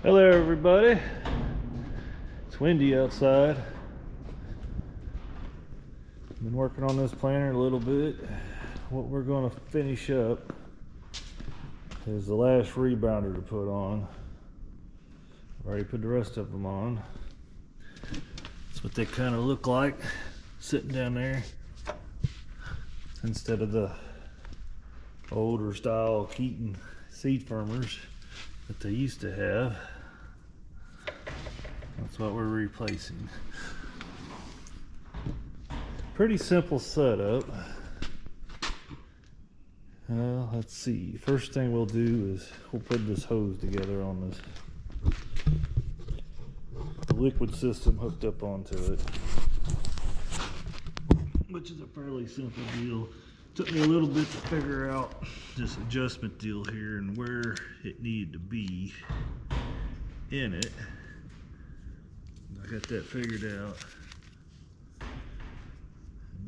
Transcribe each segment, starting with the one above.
Hello everybody. It's windy outside. Been working on this planter a little bit. What we're going to finish up is the last rebounder to put on. I've already put the rest of them on. That's what they kind of look like sitting down there instead of the older style Keaton seed firmers that they used to have. That's what we're replacing. Pretty simple setup. Let's see. First thing we'll do is we'll put this hose together on this. The liquid system hooked up onto it, which is a fairly simple deal. Took me a little bit to figure out this adjustment deal here and where it needed to be in it. I got that figured out.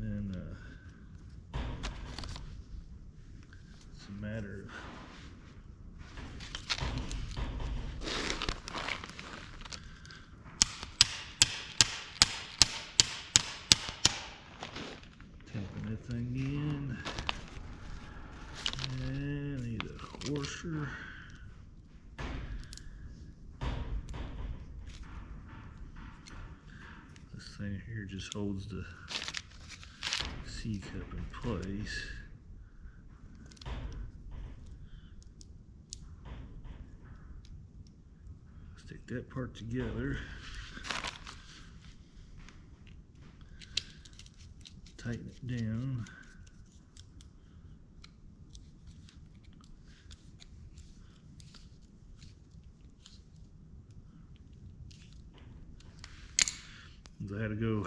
And then it's a matter of tapping that thing in. And need a washer. This thing here just holds the C-cup in place. Stick that part together. Tighten it down. I had to go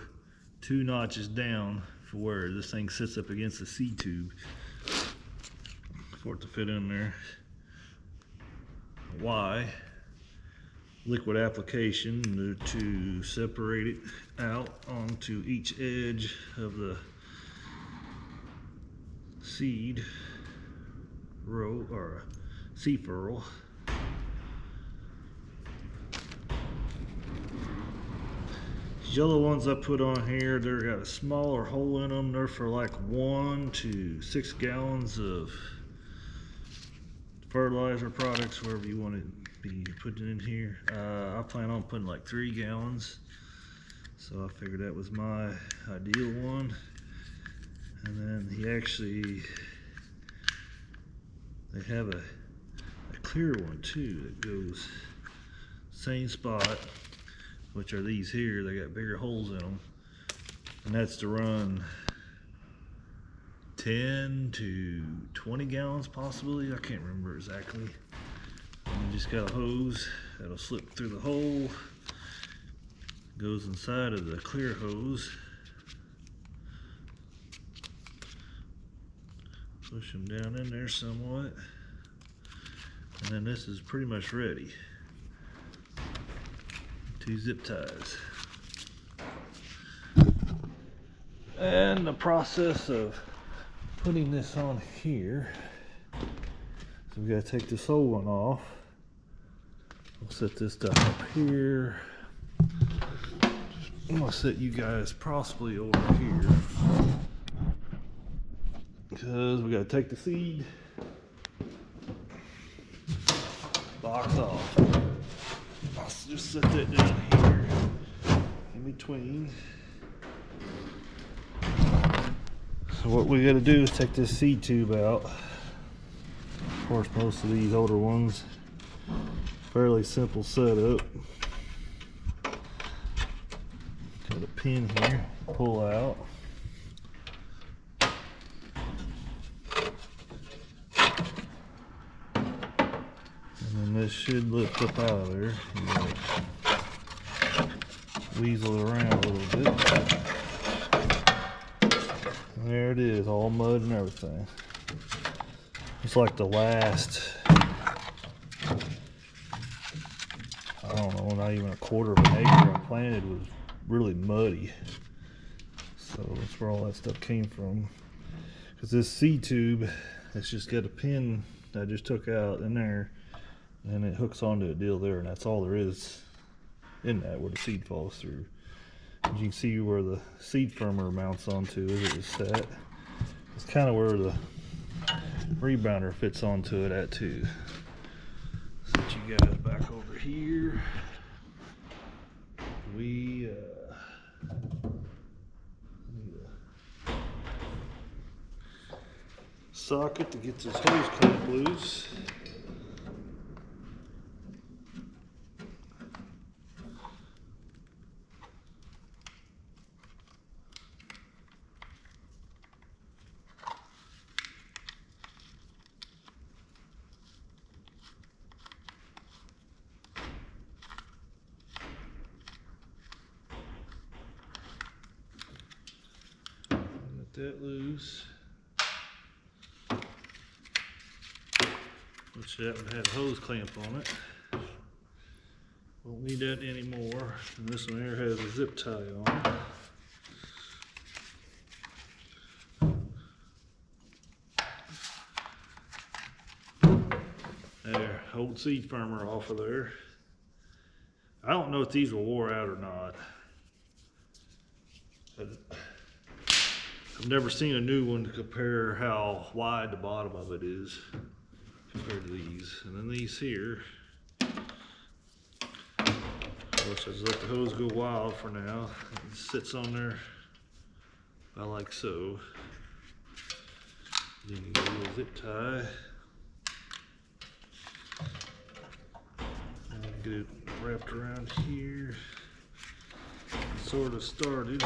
2 notches down for where this thing sits up against the C-tube for it to fit in there. Why? Liquid application to separate it out onto each edge of the seed row or seed furrow. Yellow ones I put on here, they're got a smaller hole in them. They're for like 1 to 6 gallons of fertilizer products, wherever you want to be putting in here. I plan on putting like 3 gallons, so I figured that was my ideal one. And then they have a clear one too that goes same spot, which are these here. They got bigger holes in them, and that's to run 10 to 20 gallons possibly. I can't remember exactly. And you just got a hose that'll slip through the hole, goes inside of the clear hose. Push them down in there somewhat, and then this is pretty much ready. 2 zip ties. And the process of putting this on here, so we gotta take this old one off. We'll set this down up here. I'm gonna set you guys possibly over here, because we gotta take the seed box off. I'll just set that down here in between. So what we got to do is take this seed tube out. Of course, most of these older ones, fairly simple setup. Got a pin here, pull out. And this should lift up out of there. Weasel it around a little bit. And there it is, all mud and everything. It's like the last, I don't know, not even a quarter of an acre I planted was really muddy. So that's where all that stuff came from. Because this seed tube, it's just got a pin that I just took out in there. and it hooks onto a deal there, and that's all there is in that where the seed falls through. As you can see where the seed firmer mounts onto it is set. It's kind of where the rebounder fits onto it at too. Set you guys back over here. We need a socket to get this hose clamp loose. That loose, which that one had a hose clamp on it. Won't need that anymore. And this one here has a zip tie on. There, old seed firmer off of there. I don't know if these were wore out or not. I've never seen a new one to compare how wide the bottom of it is compared to these. And then these here, which I just let the hose go wild for now. It sits on there about like so. Then you get a little zip tie. And get it wrapped around here. Sort of started.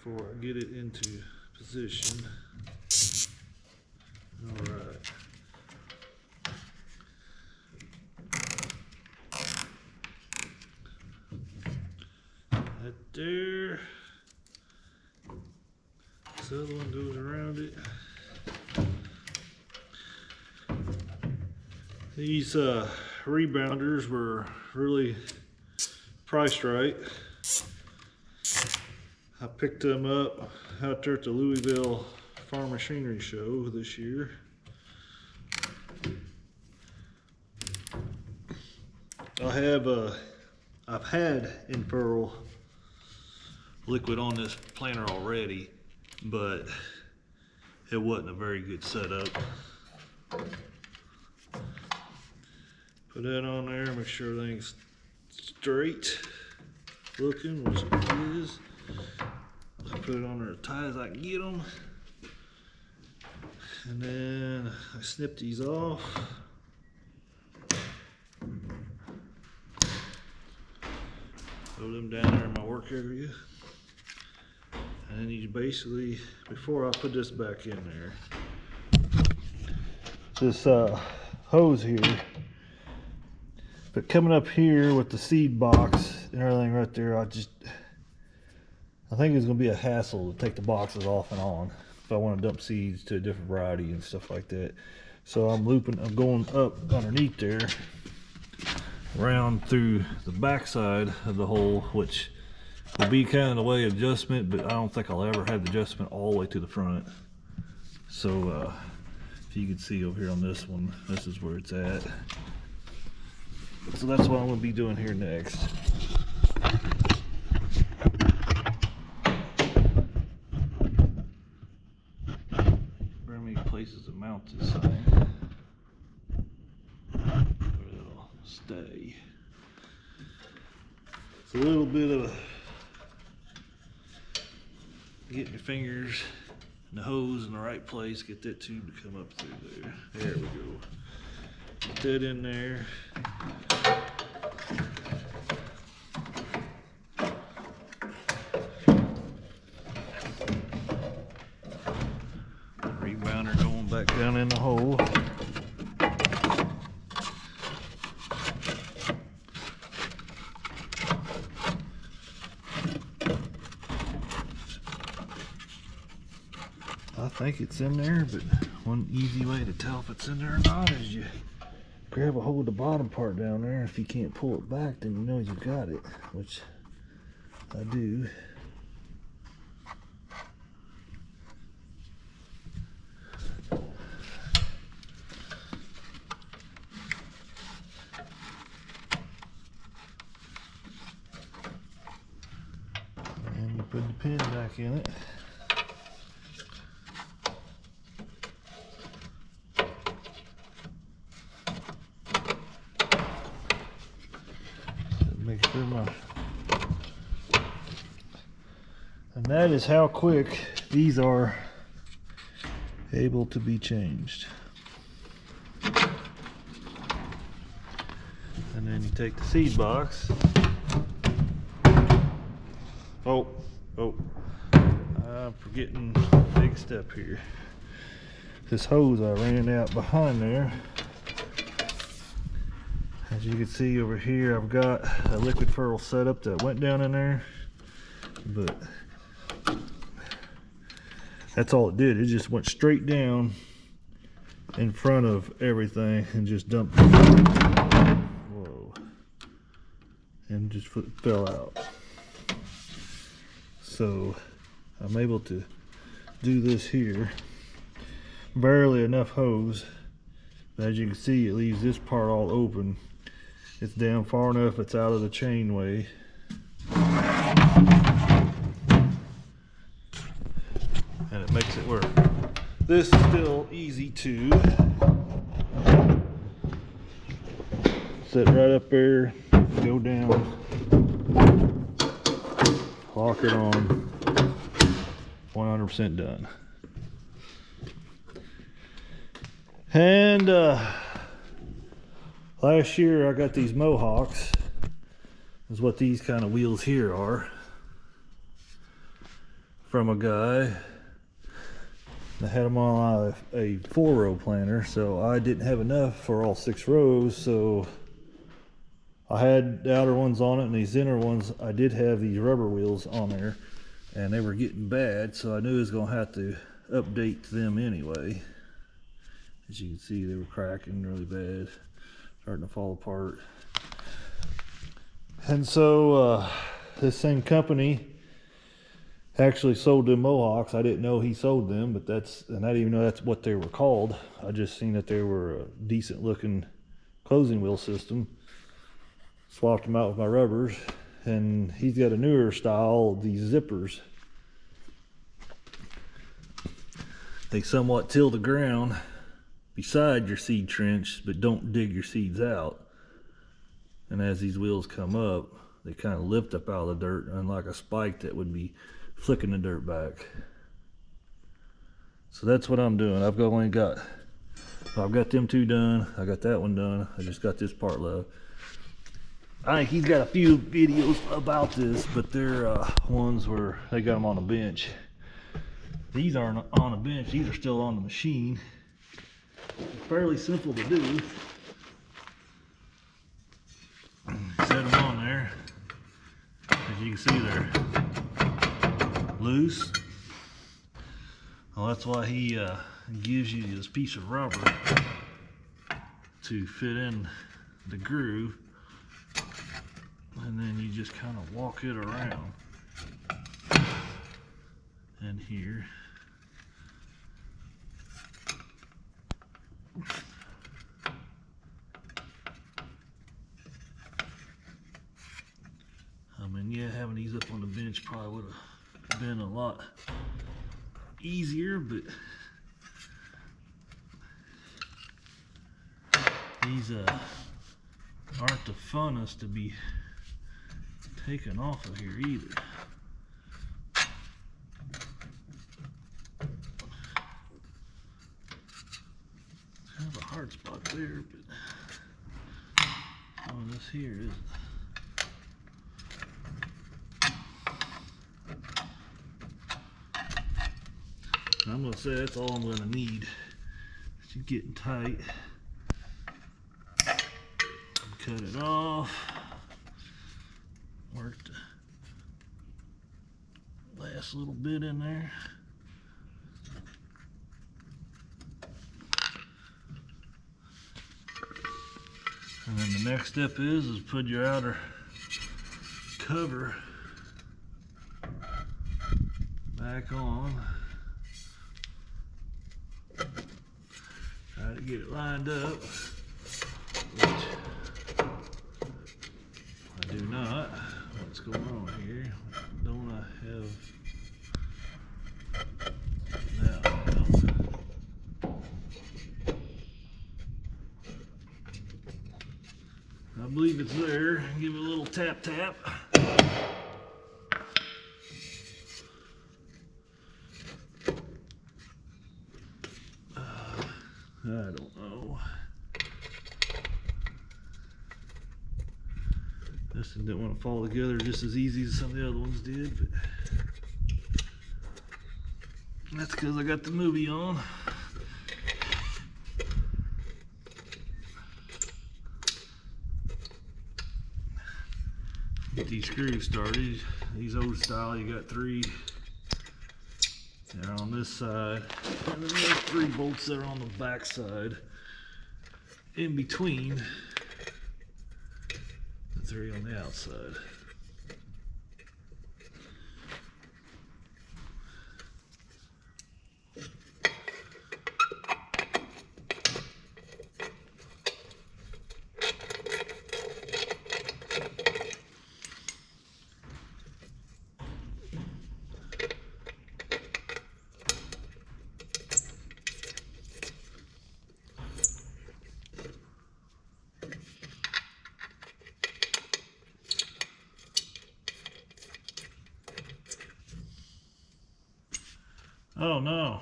Before I get it into position. All right. That there. This other one goes around it. These rebounders were really priced right. I picked them up out there at the Louisville Farm Machinery Show this year. I've had in-furrow liquid on this planter already, but it wasn't a very good setup. Put that on there, make sure everything's straight looking, which it is. I put it on there as tight as I can get them. And then I snip these off. Throw them down there in my work area. And then you basically, before I put this back in there, this hose here, but coming up here with the seed box and everything right there, I think it's gonna be a hassle to take the boxes off and on if I want to dump seeds to a different variety and stuff like that. So I'm going up underneath there, around through the back side of the hole, which will be kind of the way adjustment, but I don't think I'll ever have the adjustment all the way to the front. So if you can see over here on this one, this is where it's at. So that's what I'm going to be doing here next. Very many places to mount this thing where it'll stay. It's a little bit of getting your fingers and the hose in the right place, get that tube to come up through there. There we go. Put that in there. Rebounder going back down in the hole. I think it's in there, but one easy way to tell if it's in there or not is you grab a hold of the bottom part down there. If you can't pull it back, then you know you got it, which I do. Put the pin back in it. Make sure and that is how quick these are able to be changed. And then you take the seed box. I'm forgetting a big step here. This hose I ran out behind there. As you can see over here, I've got a liquid ferrule setup that went down in there, but that's all it did. It just went straight down in front of everything and just dumped. Whoa. And just fell out. So I'm able to do this here. Barely enough hose, but as you can see, it leaves this part all open. It's down far enough, it's out of the chainway. And it makes it work. This is still easy to set right up there, go down, lock it on, 100% done. And last year I got these Mohawks. Is what these kind of wheels here are, from a guy that had them on a 4-row planter, so I didn't have enough for all 6 rows, so I had the outer ones on it, and these inner ones I did have these rubber wheels on there, and they were getting bad, so I knew I was gonna have to update them anyway. As you can see, they were cracking really bad, starting to fall apart. And so this same company actually sold them Mohawks. I didn't know he sold them, but I didn't even know that's what they were called. I just seen that they were a decent looking closing wheel system. Swapped them out with my rubbers, and he's got a newer style, these zippers. They somewhat till the ground beside your seed trench, but don't dig your seeds out. And as these wheels come up, they kind of lift up out of the dirt, unlike a spike that would be flicking the dirt back. So that's what I'm doing. I've got them 2 done. I got that one done. I just got this part left. I think he's got a few videos about this, but they're ones where they got them on a bench. These aren't on a bench. These are still on the machine. It's fairly simple to do. Set them on there. As you can see, they're loose. Well, that's why he gives you this piece of rubber to fit in the groove, and then you just kind of walk it around. And here, yeah, having these up on the bench probably would have been a lot easier, but these aren't the funnest to be taken off of here either. Kind of a hard spot there, but this here isn't. I'm going to say that's all I'm going to need. She's getting tight. Cut it off. Work the last little bit in there. And then the next step is put your outer cover back on. Try to get it lined up, which I do not. What's going on here? Don't I have that. I believe it's there. Give it a little tap tap. I don't know. This one didn't want to fall together just as easy as some of the other ones did, but that's because I got the movie on. Get these screws started. These old style, you got 3 there on this side, and then there's 3 bolts that are on the back side. In between the 3 on the outside. Oh no,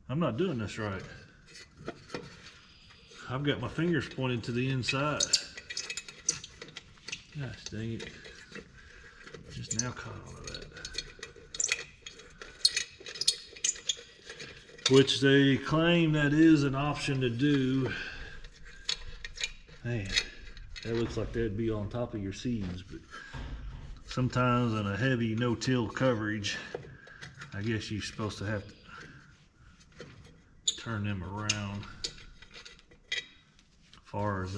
I'm not doing this right. I've got my fingers pointed to the inside. Gosh dang it. Just now caught on to that. Which they claim that is an option to do. Man, that looks like that'd be on top of your seams, but sometimes in a heavy no-till coverage, I guess you're supposed to have to turn them around as far as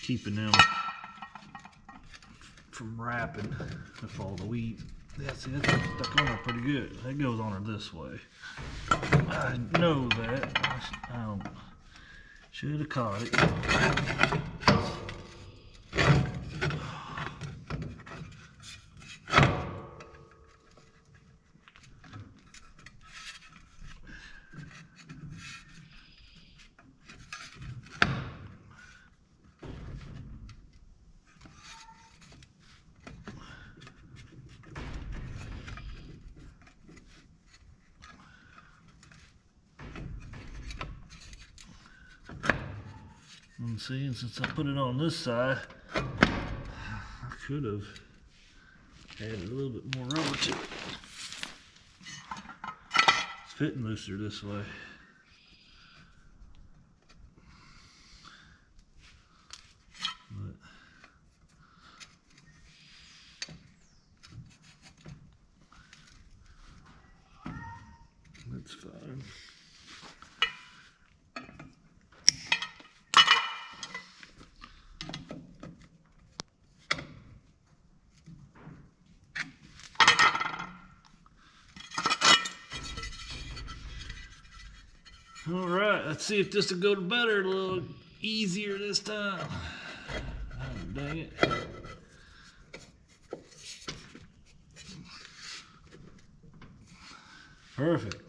keeping them from wrapping with all the weed. Yeah, see, that's stuck on her pretty good. That goes on her this way. I know that. I should have caught it. And see, and since I put it on this side, I could have added a little bit more rubber to it. It's fitting looser this way. But that's fine. All right, let's see if this will go to better, a little easier this time. Oh, dang it. Perfect.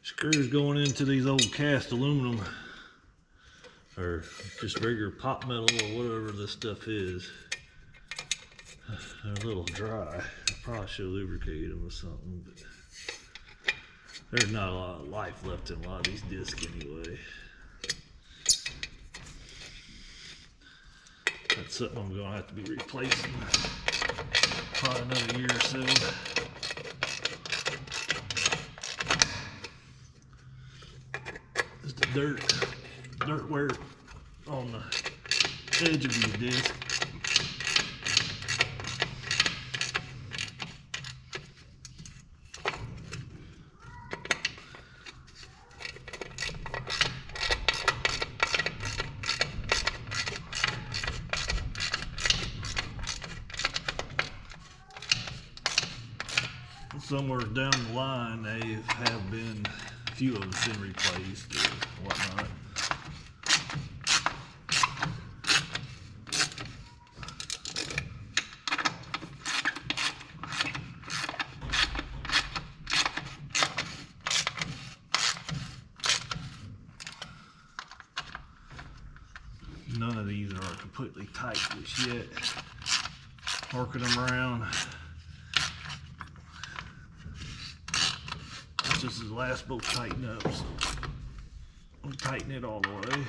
Screws going into these old cast aluminum or just regular pot metal or whatever this stuff is. They're a little dry. I probably should lubricate them with something, but there's not a lot of life left in a lot of these discs anyway. That's something I'm gonna have to be replacing probably another year or so. Dirt wear on the edge of these discs. somewhere down the line they have been, a few of us been replaced or whatnot. None of these are completely tight just yet. Working them around. It's just the last bolt tighten up, so I'll tighten it all the way.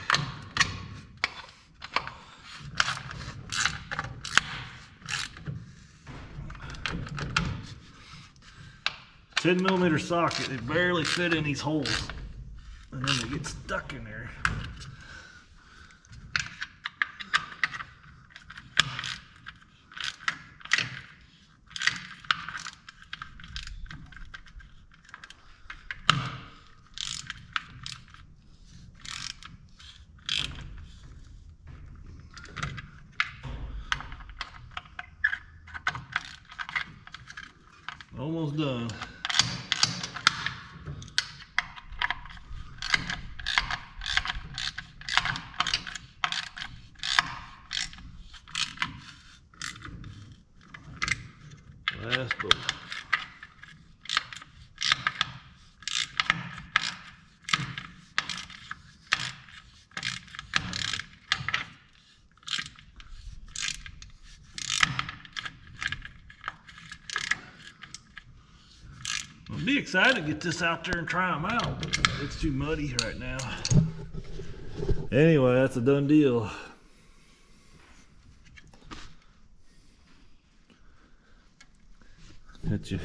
"10mm socket, they barely fit in these holes, and then they get stuck in there. Almost done. Last bolt. I'll be excited to get this out there and try them out. It's too muddy right now. Anyway, that's a done deal. Got your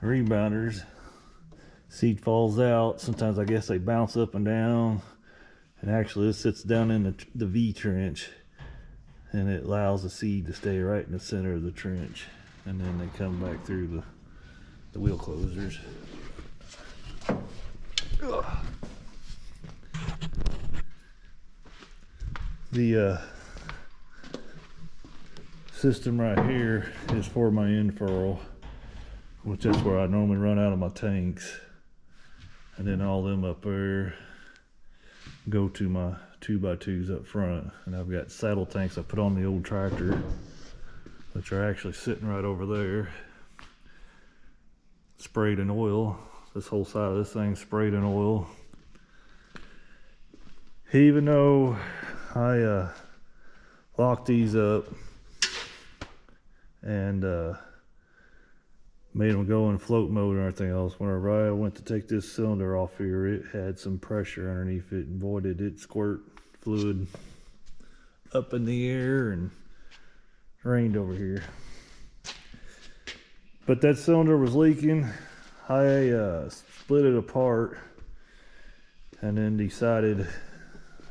rebounders. Seed falls out. Sometimes I guess they bounce up and down. And actually this sits down in the V trench. And it allows the seed to stay right in the center of the trench. And then they come back through the wheel closers. Ugh. The system right here is for my end furrow, which is where I normally run out of my tanks, and then all them up there go to my 2x2s up front. And I've got saddle tanks I put on the old tractor, which are actually sitting right over there, sprayed in oil. This whole side of this thing sprayed in oil. Even though I locked these up and made them go in float mode and everything else, whenever I went to take this cylinder off here, it had some pressure underneath it, and boy did it squirt fluid up in the air and rained over here. But that cylinder was leaking. I split it apart and then decided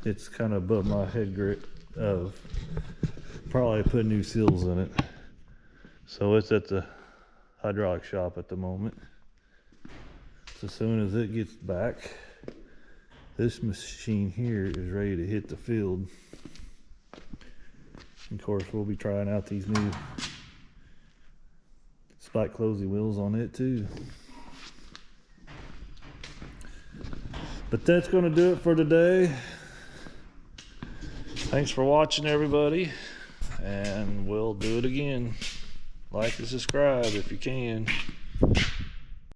it's kind of above my head grip of probably put new seals in it. So it's at the hydraulic shop at the moment. So as soon as it gets back, this machine here is ready to hit the field. And of course, we'll be trying out these new spike closey wheels on it too. But that's going to do it for today. Thanks for watching, everybody, and we'll do it again. Like and subscribe if you can.